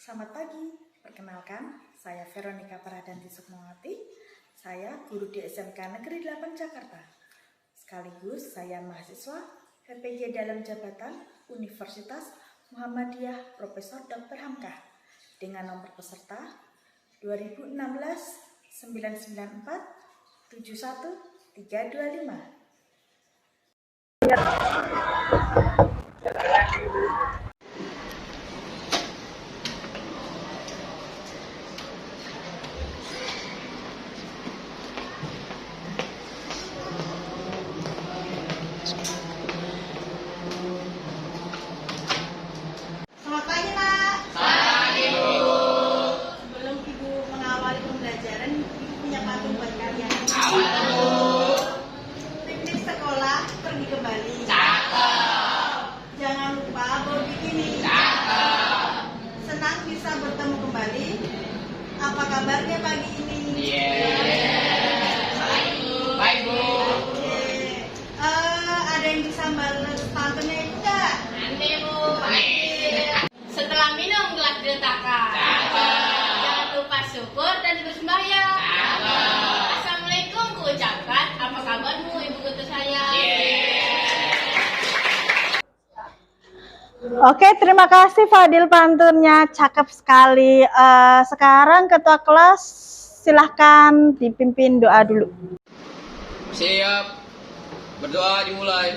Selamat pagi, perkenalkan saya Veronica Paradanti Sukmawati. Saya guru di SMK Negeri 8 Jakarta. Sekaligus saya mahasiswa PPJ dalam jabatan Universitas Muhammadiyah Profesor Dr. Hamkah dengan nomor peserta 2016 994 71 325. Selamat pagi, Nak. Pagi, Bu. Sebelum Ibu mengawali pembelajaran, Ibu punya pantun buat kalian. Apa, Bu? Piknik sekolah pergi ke Bali. Cakep. Jangan lupa bawa bikini. Cakep. Senang bisa bertemu kembali. Apa kabarnya pagi ini? Baik, Bu. Ada yang bisa balas pantunnya itu enggak? Nanti, Bu. Setelah minum gelas diletakkan. Jangan lupa syukur dan bersembahyang. Assalamualaikum kuucapkan. Apa kabarmu, Ibu Guru saya? Oke, terima kasih Fadil, pantunnya cakep sekali. Sekarang ketua kelas silahkan dipimpin doa dulu. Siap. Berdoa dimulai.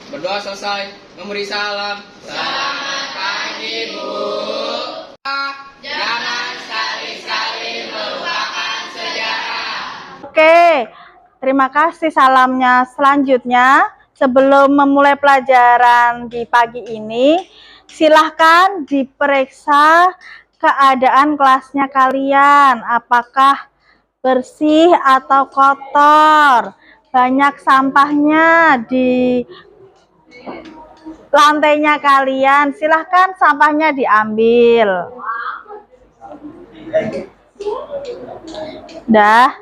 Berdoa selesai, memberi salam. Selamat pagi, Bu. Jangan sekali-sekali melupakan sejarah. Oke, terima kasih salamnya. Selanjutnya, sebelum memulai pelajaran di pagi ini, silahkan diperiksa keadaan kelasnya kalian. Apakah bersih atau kotor? Banyak sampahnya di lantainya kalian. Silahkan sampahnya diambil. Dah.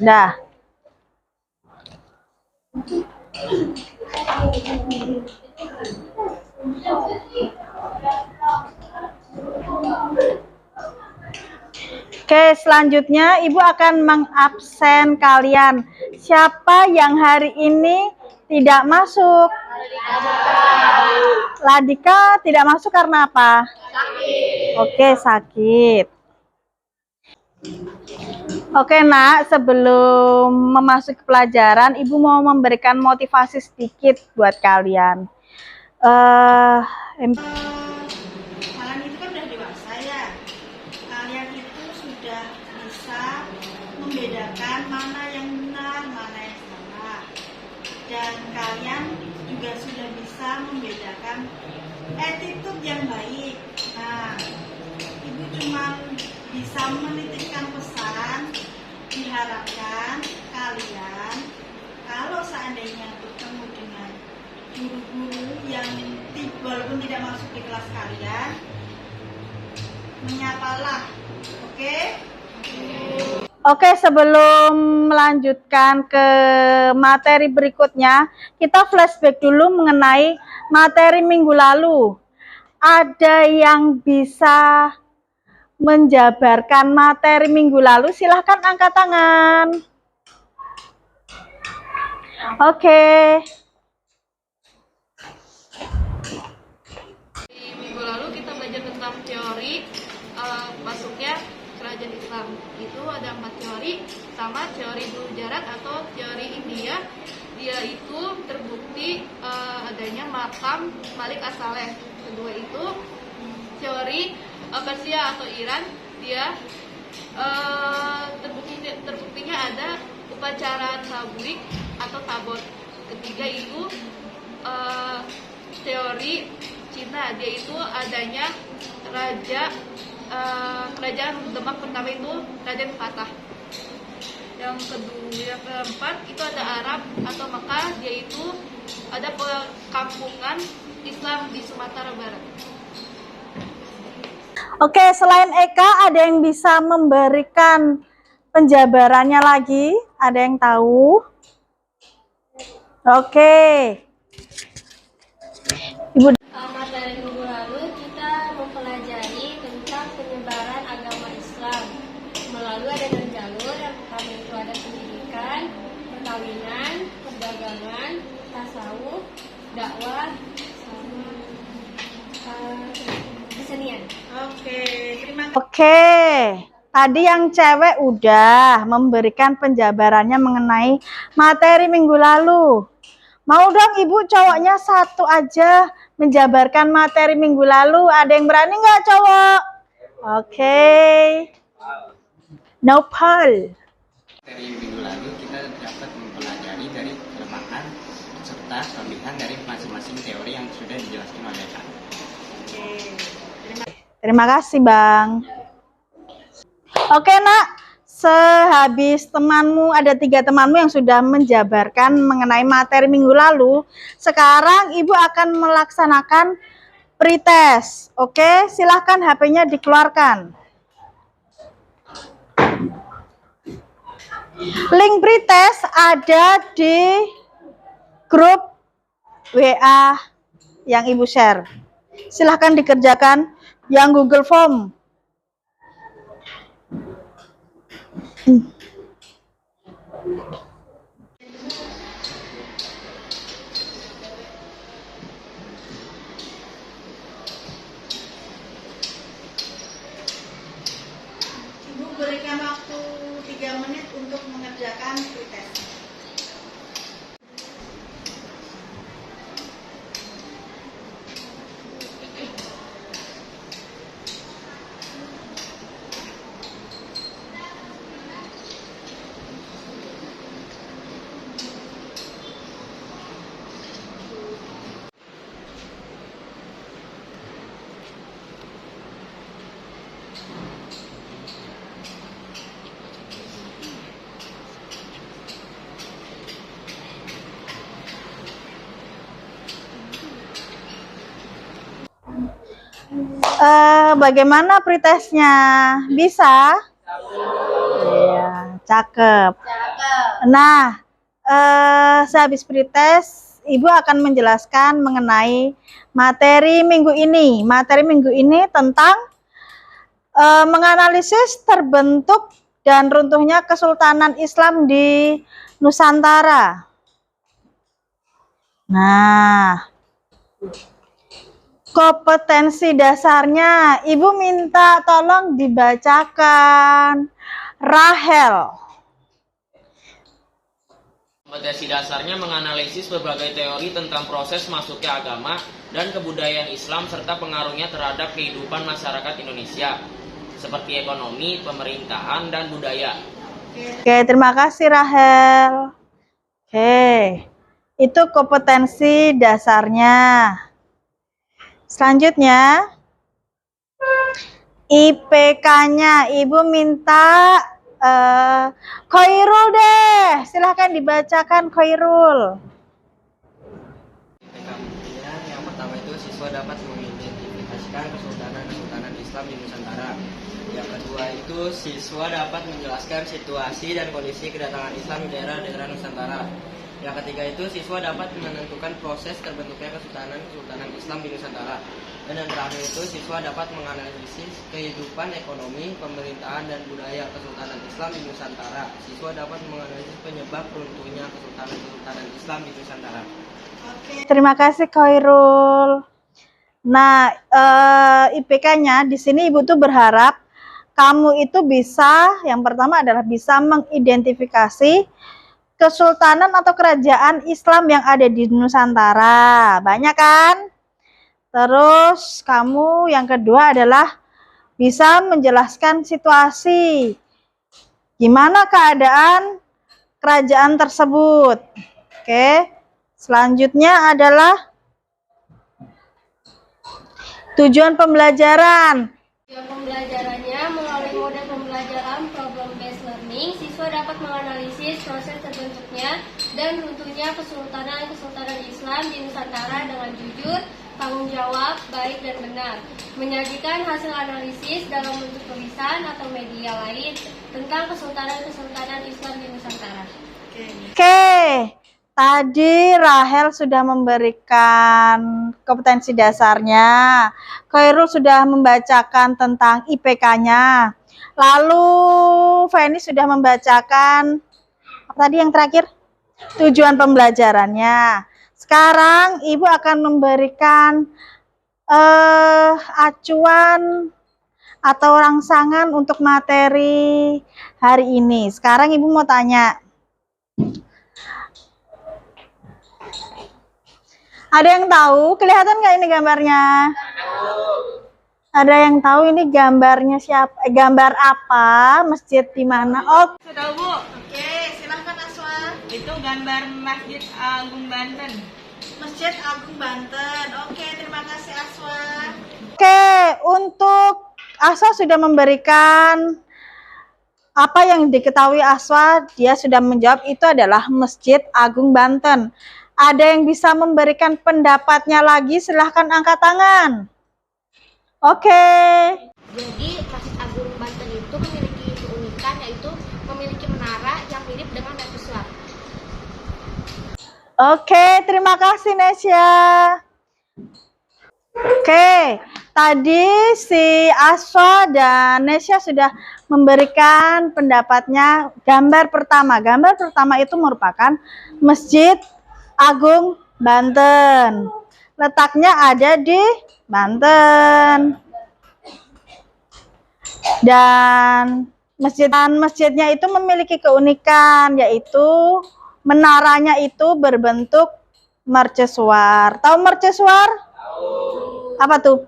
Dah. Oke, selanjutnya Ibu akan mengabsen kalian. Siapa yang hari ini tidak masuk? Ladika tidak masuk karena apa? Sakit. Oke, sakit. Oke, Nak, sebelum memasuki pelajaran, Ibu mau memberikan motivasi sedikit buat kalian. Kalian itu kan udah dewasa ya. Kalian itu sudah bisa membedakan mana yang benar, mana yang salah. Dan kalian juga sudah bisa membedakan attitude yang baik. Nah, Ibu cuma bisa menitipkan pesan, diharapkan kalian kalau seandainya bertemu dengan guru-guru yang walaupun tidak masuk di kelas kalian, menyapalah, oke? Oke, sebelum melanjutkan ke materi berikutnya, kita flashback dulu mengenai materi minggu lalu. Ada yang bisa menjabarkan materi minggu lalu? Silahkan angkat tangan. Oke. Di minggu lalu kita belajar tentang teori masuknya kerajaan Islam. Itu ada 4 teori. Pertama, teori Gujarat atau teori India. Dia itu terbukti adanya makam Malik As-Saleh. Kedua itu teori Persia atau Iran, dia terbuktinya ada upacara tablik atau tabot. Ketiga itu teori Cina, dia itu adanya kerajaan Demak pertama itu Raden Fatah. Yang keempat itu ada Arab atau Mekah, dia itu ada perkampungan Islam di Sumatera Barat. Oke, selain Eka, ada yang bisa memberikan penjabarannya lagi? Ada yang tahu? Oke. Ibu. Materi minggu lalu kita mempelajari tentang penyebaran agama Islam melalui ada jalur. Yang pertama itu ada pendidikan, perkawinan, perdagangan, tasawuf, dakwah, sama kesenian. Oke, tadi yang cewek udah memberikan penjabarannya mengenai materi minggu lalu. Mau dong ibu cowoknya satu aja menjabarkan materi minggu lalu. Ada yang berani nggak cowok? Oke. No Paul. Materi minggu lalu kita dapat mempelajari dari kelemahan serta kelebihan dari masing-masing teori yang sudah dijelaskan oleh Kak. Terima kasih Bang. Oke nak, sehabis temanmu, ada 3 temanmu yang sudah menjabarkan mengenai materi minggu lalu, sekarang Ibu akan melaksanakan pretest. Oke, silahkan HP-nya dikeluarkan. Link pretest ada di grup WA yang Ibu share. Silahkan dikerjakan yang Google Form. Ibu berikan waktu 3 menit untuk mengerjakan pretest. Bagaimana pretestnya? Bisa? Iya, cakep. Nah, sehabis pretest, Ibu akan menjelaskan mengenai materi minggu ini. Materi minggu ini tentang menganalisis terbentuk dan runtuhnya Kesultanan Islam di Nusantara. Nah, kompetensi dasarnya, Ibu minta tolong dibacakan. Rahel. Kompetensi dasarnya menganalisis berbagai teori tentang proses masuknya agama dan kebudayaan Islam serta pengaruhnya terhadap kehidupan masyarakat Indonesia, seperti ekonomi, pemerintahan, dan budaya. Oke, terima kasih Rahel. Oke, itu kompetensi dasarnya. Selanjutnya, IPK-nya Ibu minta Khairul deh. Silahkan dibacakan Khairul. IPK-nya yang pertama itu siswa dapat mengidentifikasikan kesultanan Islam di Nusantara. Yang kedua itu siswa dapat menjelaskan situasi dan kondisi kedatangan Islam di daerah-daerah Nusantara. Yang ketiga itu siswa dapat menentukan proses terbentuknya kesultanan Islam di Nusantara. Dan yang terakhir itu siswa dapat menganalisis kehidupan ekonomi, pemerintahan, dan budaya Kesultanan Islam di Nusantara. Siswa dapat menganalisis penyebab runtuhnya Kesultanan Islam di Nusantara. Terima kasih Khairul. Nah, IPK-nya di sini Ibu tuh berharap kamu itu bisa, yang pertama adalah bisa mengidentifikasi kesultanan atau kerajaan Islam yang ada di Nusantara. Banyak kan? Terus kamu yang kedua adalah bisa menjelaskan situasi. Gimana keadaan kerajaan tersebut? Oke, selanjutnya adalah tujuan pembelajaran. Tujuan pembelajarannya melalui model pembelajaran problem-based learning, siswa dapat menganalisis proses terbentuknya dan runtuhnya kesultanan Islam di Nusantara dengan jujur, tanggung jawab, baik dan benar, menyajikan hasil analisis dalam bentuk tulisan atau media lain tentang kesultanan Islam di Nusantara. Oke, tadi Rahel sudah memberikan kompetensi dasarnya, Khairul sudah membacakan tentang IPK-nya, lalu Feni sudah membacakan apa tadi yang terakhir? Tujuan pembelajarannya. Sekarang Ibu akan memberikan acuan atau rangsangan untuk materi hari ini. Sekarang Ibu mau tanya. Ada yang tahu? Kelihatan nggak ini gambarnya? Ada yang tahu ini gambarnya siapa? Gambar apa? Masjid di mana? Oh, Sudah Bu, oke, silahkan Aswa. itu gambar Masjid Agung Banten. Masjid Agung Banten. Oke, terima kasih Aswa. Oke, untuk Aswa sudah memberikan apa yang diketahui Aswa, dia sudah menjawab itu adalah Masjid Agung Banten. Ada yang bisa memberikan pendapatnya lagi, silahkan angkat tangan. Oke. Jadi Masjid Agung Banten itu memiliki keunikan, yaitu memiliki menara yang mirip dengan mercusuar. Oke, terima kasih Nesya. Oke, tadi si Aswa dan Nesya sudah memberikan pendapatnya. Gambar pertama itu merupakan Masjid Agung Banten. Letaknya ada di Banten. Dan masjidnya itu memiliki keunikan, yaitu menaranya itu berbentuk mercusuar. Tahu mercusuar? Apa tuh?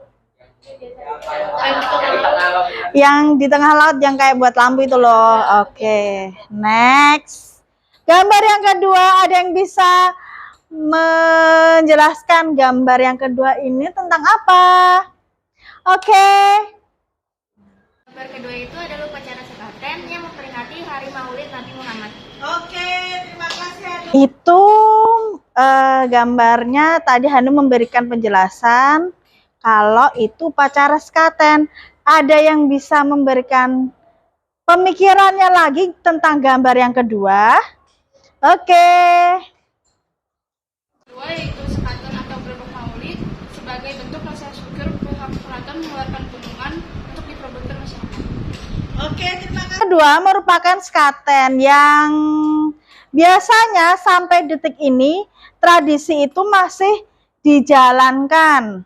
Yang di tengah laut yang kayak buat lampu itu loh. Oke, next. Gambar yang kedua, ada yang bisa menjelaskan gambar yang kedua ini tentang apa? Oke. Gambar kedua itu adalah upacara sekaten yang memperingati Hari Maulid Nabi Muhammad. Oke, terima kasih Hanum. Itu gambarnya tadi Hanum memberikan penjelasan kalau itu upacara sekaten. Ada yang bisa memberikan pemikirannya lagi tentang gambar yang kedua? Oke. Kedua yaitu sekaten atau gerbek maulid sebagai bentuk rasa syukur pihak keraton mengeluarkan gunungan untuk diperebutkan masyarakat. Oke, terima kasih. Kedua merupakan sekaten yang biasanya sampai detik ini tradisi itu masih dijalankan.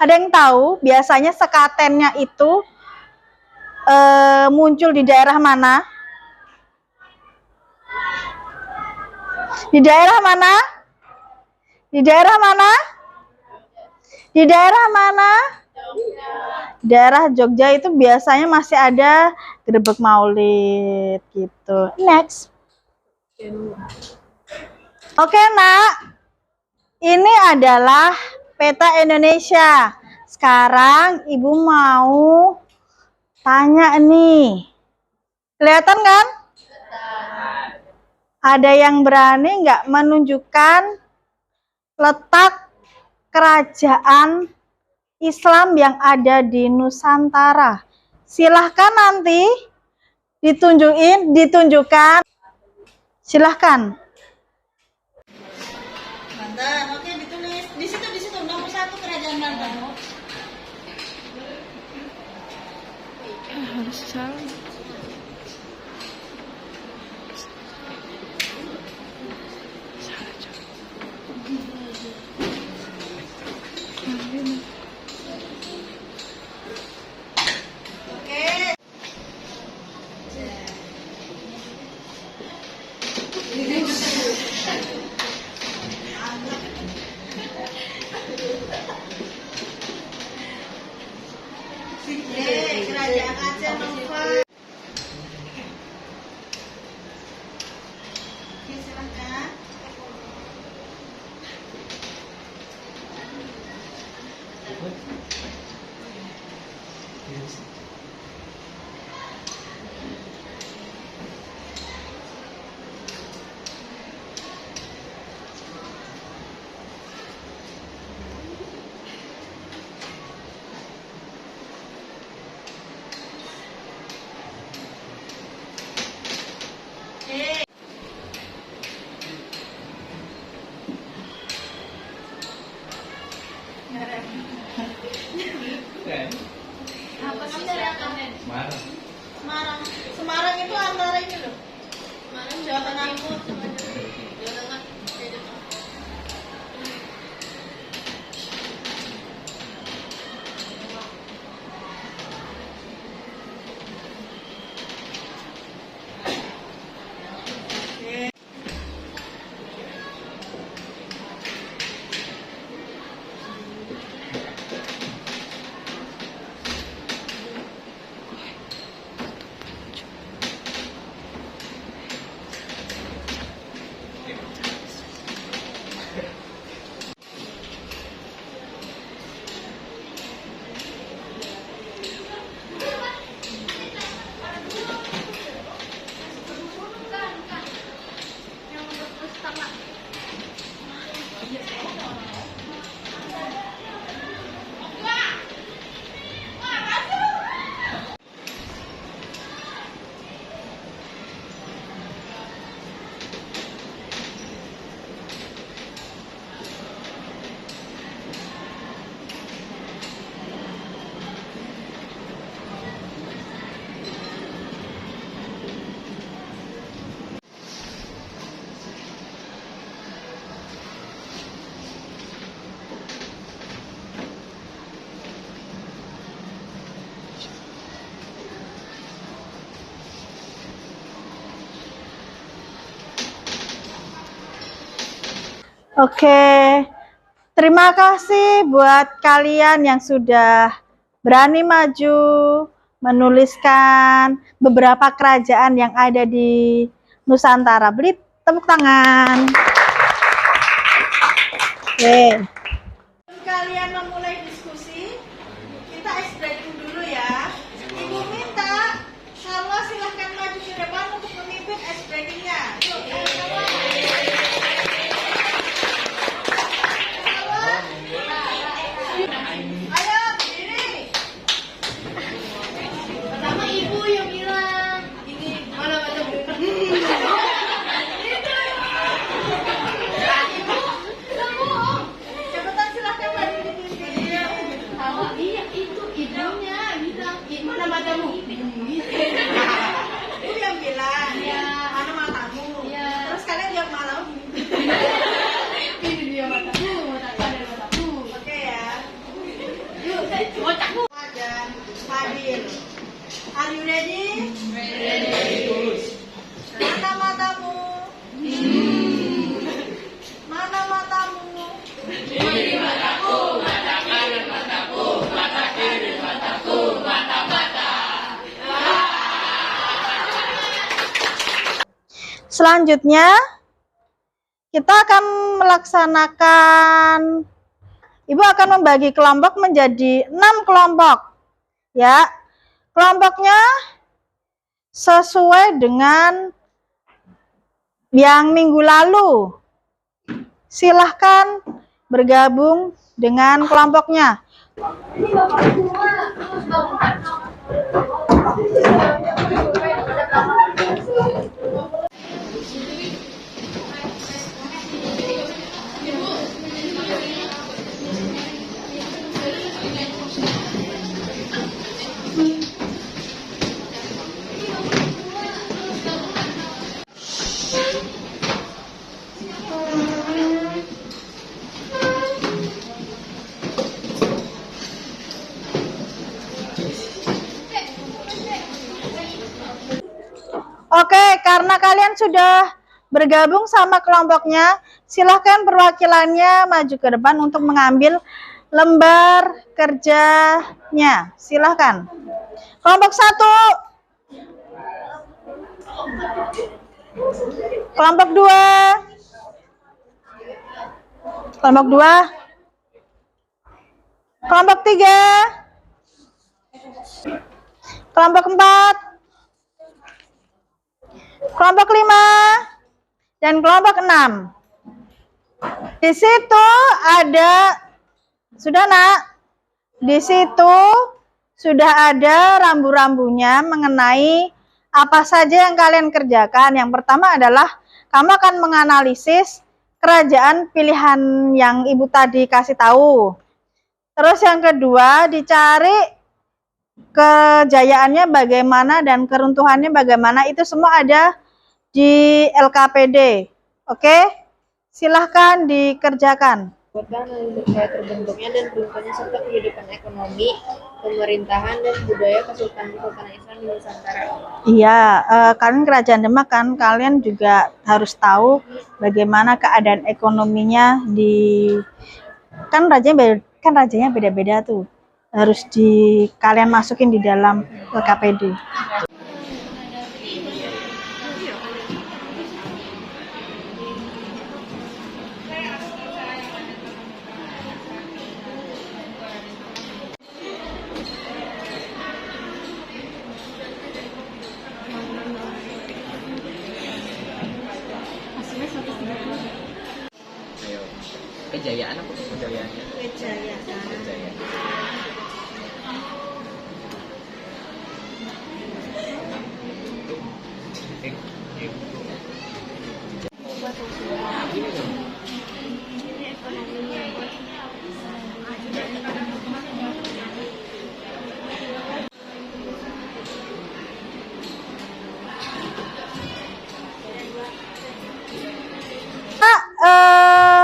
Ada yang tahu biasanya sekatennya itu muncul di daerah mana? Di daerah mana? Di daerah mana? Di daerah mana? Daerah Jogja itu biasanya masih ada gerbek maulid gitu. Next. Oke, Nak. Ini adalah peta Indonesia. Sekarang Ibu mau tanya nih. Kelihatan kan? Ada yang berani nggak menunjukkan letak kerajaan Islam yang ada di Nusantara? Silahkan nanti ditunjukkan. Silahkan. Banten, oke ditulis. Di situ nomor 1 kerajaan Banten. Harus salah. Oke. Apa sih Semarang? Semarang itu antara ini loh. Jawa Tengah. Oke, terima kasih buat kalian yang sudah berani maju menuliskan beberapa kerajaan yang ada di Nusantara. Beri tepuk tangan. Oke. Kalian memulai diskusi, kita ice breaking dulu ya. Ibu minta Salwa silahkan maju ke depan untuk memimpin ice breakingnya. Yuk, Salwa. Ayo, berdiri. Pertama ibu yang bilang, ini mana baca buku? Cepetan silahkan maju dipimpin. Iya itu ibunya bilang, mana matamu? Itu yang bilang, Iya. mana matamu? Iya. Terus kalian jawab malam. Ini dia mataku, mataku ada mataku. Oke ya. Yuk, mataku. Dan hadir. Are you ready? Ready. Mana matamu? Mana matamu? Ini mataku, mata kanan mataku, mata kiri mataku, mata-mata. Selanjutnya kita akan melaksanakan, Ibu akan membagi kelompok menjadi 6 kelompok ya. Kelompoknya sesuai dengan yang minggu lalu. Silahkan bergabung dengan kelompoknya. Oke, karena kalian sudah bergabung sama kelompoknya, silahkan perwakilannya maju ke depan untuk mengambil lembar kerjanya. Silahkan. Kelompok 1. Kelompok 2. Kelompok 2. Kelompok 3. Kelompok 4, kelompok 5, dan kelompok 6. Di situ ada, sudah nak? Di situ sudah ada rambu-rambunya mengenai apa saja yang kalian kerjakan. Yang pertama adalah kamu akan menganalisis kerajaan pilihan yang ibu tadi kasih tahu. Terus yang kedua, dicari kejayaannya bagaimana dan keruntuhannya bagaimana. Itu semua ada di LKPD. Oke? Silahkan dikerjakan. Terbentuknya dan runtuhnya serta kehidupan ekonomi, pemerintahan dan budaya Kesultanan Islam di Nusantara. Iya, kalian kerajaan Demak kan, kalian juga harus tahu bagaimana keadaan ekonominya di, kan rajanya beda-beda tuh, harus kalian masukin di dalam LKPD. Ayo. Kejayaan apa kejayaannya? Kejayaan. Kejayaan.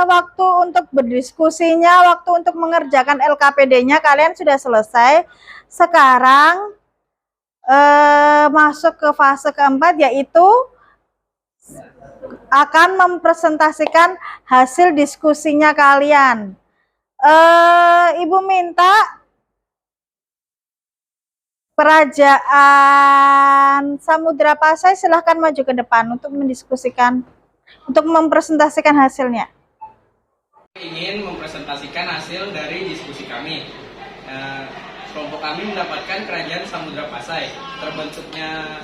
Waktu untuk berdiskusinya, waktu untuk mengerjakan LKPD-nya kalian sudah selesai. Sekarang masuk ke fase keempat, yaitu akan mempresentasikan hasil diskusinya kalian. Ibu minta Kerajaan Samudra Pasai silahkan maju ke depan untuk mendiskusikan, untuk mempresentasikan hasilnya. Ingin mempresentasikan hasil dari diskusi kami. Kelompok kami mendapatkan Kerajaan Samudra Pasai. Terbentuknya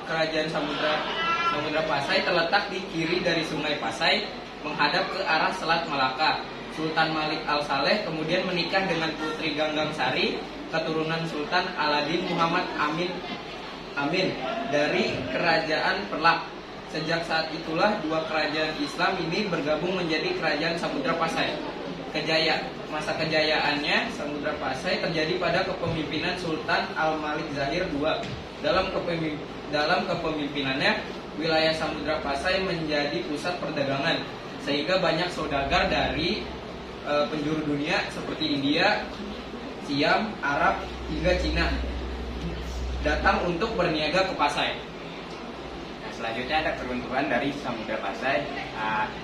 Kerajaan Samudra Pasai terletak di kiri dari Sungai Pasai, menghadap ke arah Selat Malaka. Sultan Malik Al-Saleh kemudian menikah dengan Putri Ganggang Sari, keturunan Sultan Aladin Muhammad Amin dari Kerajaan Perlak. Sejak saat itulah dua kerajaan Islam ini bergabung menjadi Kerajaan Samudra Pasai. Masa kejayaannya Samudra Pasai terjadi pada kepemimpinan Sultan Al-Malik Zahir II. Dalam kepemimpinannya, wilayah Samudra Pasai menjadi pusat perdagangan, sehingga banyak saudagar dari penjuru dunia seperti India, Siam, Arab, hingga Cina datang untuk berniaga ke Pasai. Selanjutnya ada keruntuhan dari Samudra Pasai.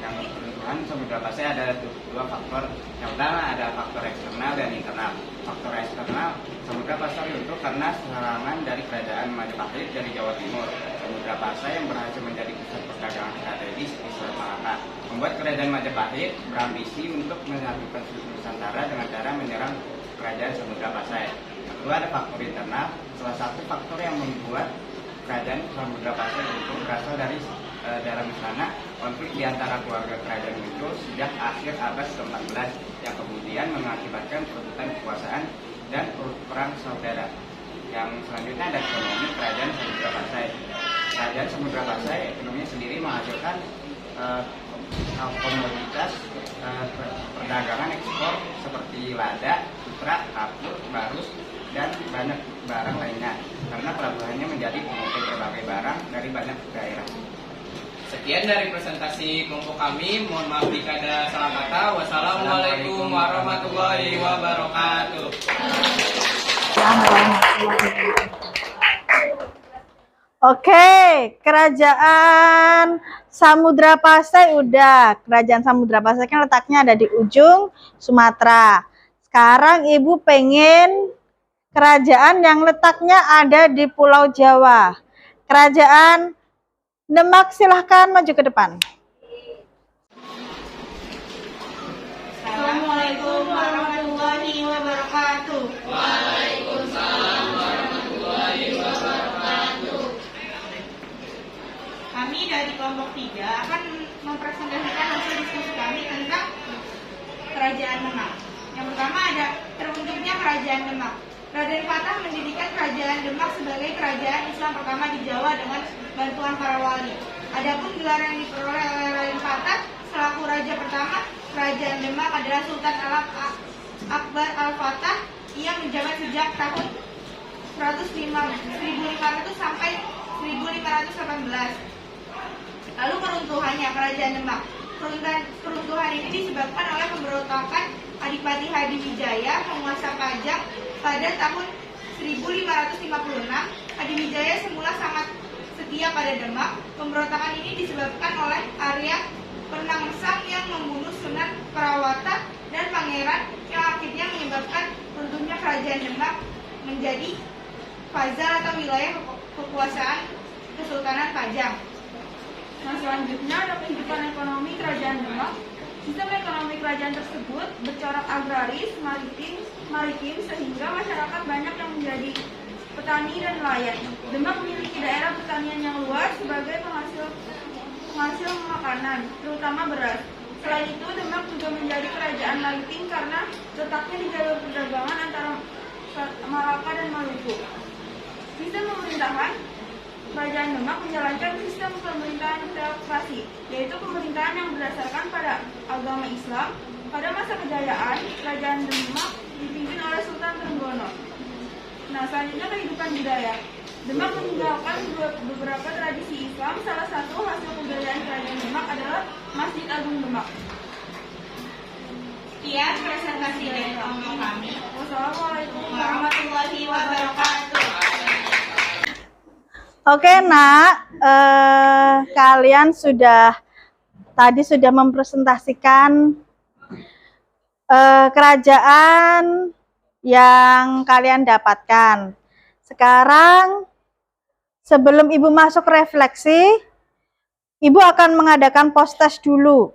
Yang keruntuhan Samudra Pasai ada dua faktor. Yang pertama ada faktor eksternal dan internal. Faktor eksternal, Samudra Pasai runtuh karena serangan dari kerajaan Majapahit dari Jawa Timur. Samudra Pasai yang berhasil menjadi pusat perdagangan strategis di Selat Malaka, membuat kerajaan Majapahit berambisi untuk menyatukan seluruh Nusantara dengan cara menyerang kerajaan Samudra Pasai. Yang kedua ada faktor internal. Salah satu faktor yang membuat Kerajaan Samudra Pasai itu berasal dari dalam sana konflik di antara keluarga kerajaan muncul sejak akhir abad ke-14 yang kemudian mengakibatkan perebutan kekuasaan dan perang saudara. Yang selanjutnya ada ekonomi Kerajaan Samudra Pasai. Kerajaan Samudra Pasai ekonominya sendiri menghasilkan komoditas perdagangan ekspor seperti lada, sutra, kapur, barus, dan banyak barang lainnya, karena pelabuhannya menjadi pengumpulan berbagai barang dari banyak daerah. Sekian dari presentasi kelompok kami. Mohon maaf jika ada salah kata. Wassalamualaikum warahmatullahi wabarakatuh. Oke, Kerajaan Samudra Pasai udah. Kerajaan Samudra Pasai kan letaknya ada di ujung Sumatera. Sekarang Ibu pengen kerajaan yang letaknya ada di Pulau Jawa. Kerajaan Demak, silahkan maju ke depan. Assalamualaikum warahmatullahi wabarakatuh. Waalaikumsalam warahmatullahi kelompok 3 akan mempresentasikan hasil diskusi kami tentang Kerajaan Demak. Yang pertama ada terbentuknya Kerajaan Demak. Raden Fatah mendirikan Kerajaan Demak sebagai kerajaan Islam pertama di Jawa dengan bantuan para wali. Adapun gelar yang diperoleh oleh Raden Fatah selaku raja pertama Kerajaan Demak adalah Sultan Alam Akbar Al-Fatah. Ia menjabat sejak tahun 1500 sampai 1518. Lalu keruntuhannya Kerajaan Demak. Keruntuhan ini disebabkan oleh pemberontakan Adipati Hadiwijaya, penguasa Pajang pada tahun 1556. Hadiwijaya semula sangat setia pada Demak. Pemberontakan ini disebabkan oleh Arya Penangsang yang membunuh Sunan Prawata dan Pangeran, yang akhirnya menyebabkan runtuhnya Kerajaan Demak menjadi Fazal atau wilayah kekuasaan Kesultanan Pajang. Nah, selanjutnya ada kehidupan ekonomi Kerajaan Demak. Sistem ekonomi kerajaan tersebut bercorak agraris, maritim, sehingga masyarakat banyak yang menjadi petani dan nelayan. Demak memiliki daerah pertanian yang luas sebagai penghasil makanan, terutama beras. Selain itu, Demak juga menjadi kerajaan maritim karena letaknya di jalur perdagangan antara Malaka dan Maluku. Sistem pemerintahan Kerajaan Demak menjalankan sistem pemerintahan teokrasi, yaitu pemerintahan yang berdasarkan pada agama Islam. Pada masa kejayaan, Kerajaan Demak dipimpin oleh Sultan Trenggono. Nah, selanjutnya kehidupan budaya. Demak meninggalkan beberapa tradisi Islam. Salah satu hasil kebudayaan Kerajaan Demak adalah Masjid Agung Demak. Sekian presentasi dari kelompok kami. Wassalamualaikum Warahmatullahi wabarakatuh. Oke nak, kalian tadi sudah mempresentasikan kerajaan yang kalian dapatkan. Sekarang sebelum Ibu masuk refleksi, Ibu akan mengadakan post-test dulu.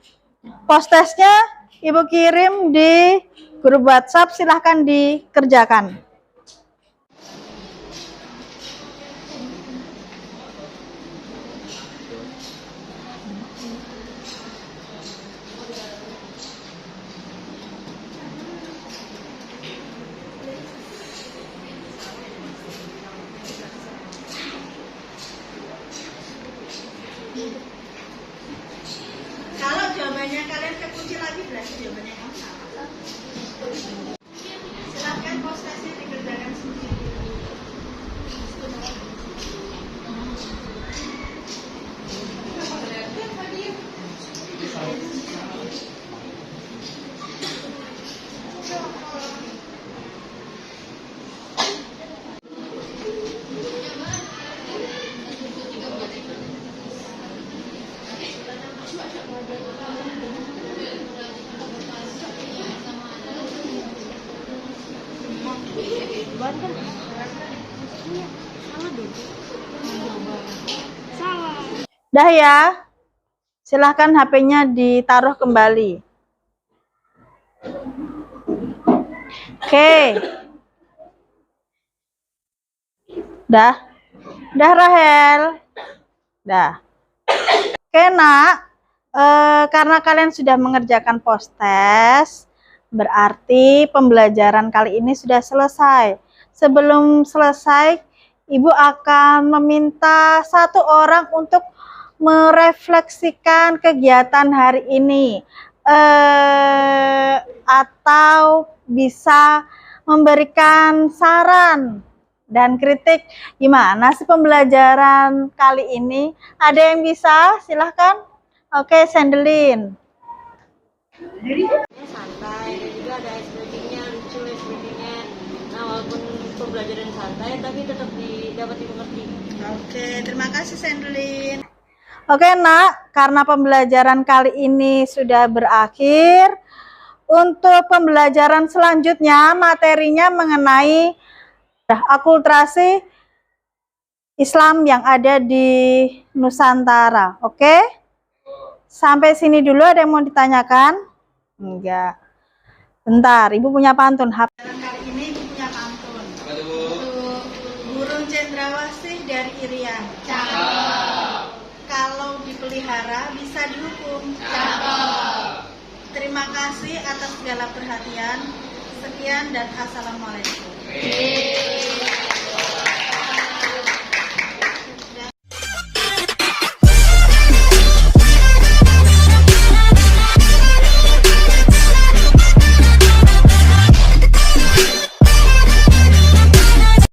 Post-testnya Ibu kirim di grup WhatsApp, silahkan dikerjakan. Kalau jawabannya kalian kekunci lagi, berarti jawabannya kamu salah. Silakan post-testnya dikerjakan sendiri. Dah ya, silahkan HP-nya ditaruh kembali. Oke. Dah Rahel. Dah. Oke nak, karena kalian sudah mengerjakan post-test, berarti pembelajaran kali ini sudah selesai. Sebelum selesai, Ibu akan meminta satu orang untuk merefleksikan kegiatan hari ini, atau bisa memberikan saran dan kritik gimana sih pembelajaran kali ini. Ada yang bisa? Silahkan. Oke, Sendelin. Santai dan juga ada ice breaking-nya, lucu ice breaking-nya. Nah, walaupun pembelajaran santai tapi tetap dapat dimengerti. Oke, terima kasih Sendelin. Oke nak, karena pembelajaran kali ini sudah berakhir, untuk pembelajaran selanjutnya materinya mengenai akulturasi Islam yang ada di Nusantara. Oke? Sampai sini dulu, ada yang mau ditanyakan? Enggak. Bentar, Ibu punya pantun. Kali ini Ibu punya pantun. Burung cendrawasih dari Irian. Kalau dipelihara memelihara bisa dihukum. Terima kasih atas segala perhatian. Sekian dan assalamualaikum.